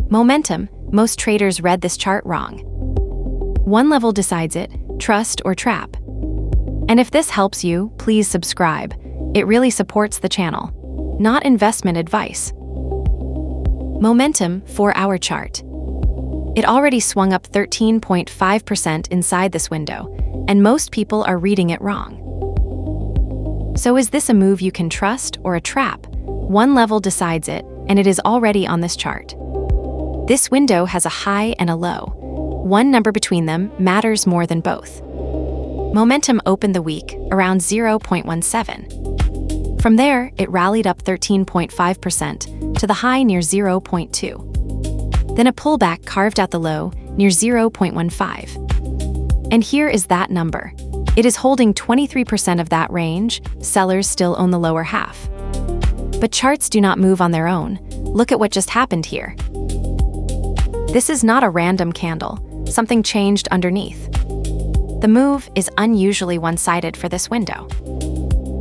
Momentum. Most traders read this chart wrong. One level decides it, trust or trap. And if this helps you, please subscribe. It really supports the channel. Not investment advice. Momentum 4-hour chart. It already swung up 13.5% inside this window, and most people are reading it wrong. So is this a move you can trust or a trap? One level decides it, and it is already on this chart. This window has a high and a low. One number between them matters more than both. Momentum opened the week around 0.17. From there, it rallied up 13.5% to the high near 0.2. Then a pullback carved out the low near 0.15. And here is that number. It is holding 23% of that range. Sellers still own the lower half. But charts do not move on their own. Look at what just happened here. This is not a random candle. Something changed underneath. The move is unusually one-sided for this window.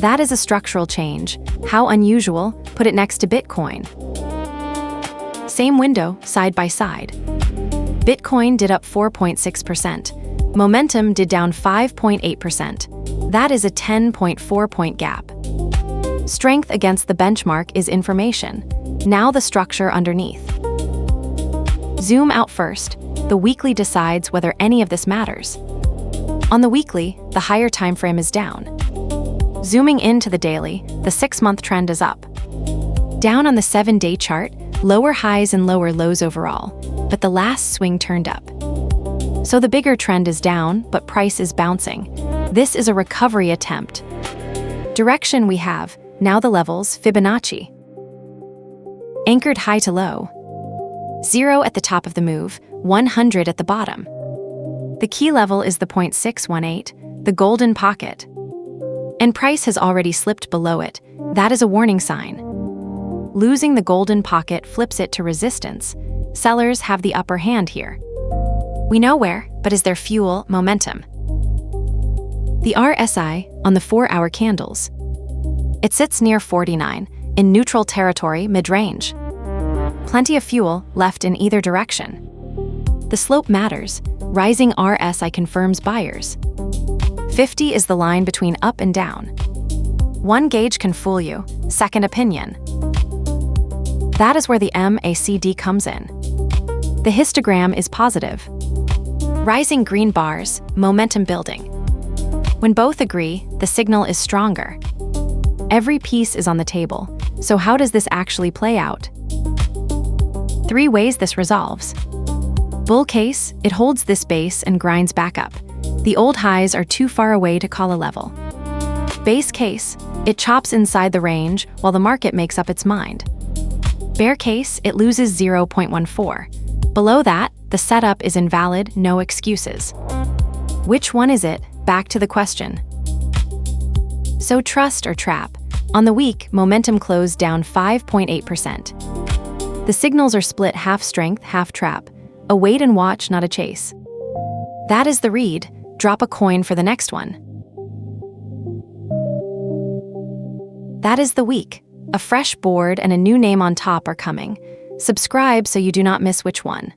That is a structural change. How unusual? Put it next to Bitcoin. Same window, side by side. Bitcoin did up 4.6%. Momentum did down 5.8%. That is a 10.4-point gap. Strength against the benchmark is information. Now the structure underneath. Zoom out first. The weekly decides whether any of this matters. On the weekly, the higher time frame is down. Zooming into the daily, the 6-month trend is up. Down on the 7-day chart, lower highs and lower lows overall, but the last swing turned up. So the bigger trend is down, but price is bouncing. This is a recovery attempt. Direction we have, now the levels, Fibonacci. Anchored high to low. 0 at the top of the move, 100 at the bottom. The key level is the 0.618, the golden pocket. And price has already slipped below it. That is a warning sign. Losing the golden pocket flips it to resistance. Sellers have the upper hand here. We know where, but is there fuel, momentum? The RSI on the 4-hour candles. It sits near 49, in neutral territory mid-range. Plenty of fuel left in either direction. The slope matters. Rising RSI confirms buyers. 50 is the line between up and down. One gauge can fool you, second opinion. That is where the MACD comes in. The histogram is positive. Rising green bars, momentum building. When both agree, the signal is stronger. Every piece is on the table. So how does this actually play out? 3 ways this resolves. Bull case, it holds this base and grinds back up. The old highs are too far away to call a level. Base case, it chops inside the range while the market makes up its mind. Bear case, it loses 0.14. Below that, the setup is invalid, no excuses. Which one is it? Back to the question. So trust or trap? On the week, momentum closed down 5.8%. The signals are split half strength, half trap. A wait and watch, not a chase. That is the read. Drop a coin for the next one. That is the week. A fresh board and a new name on top are coming. Subscribe so you do not miss which one.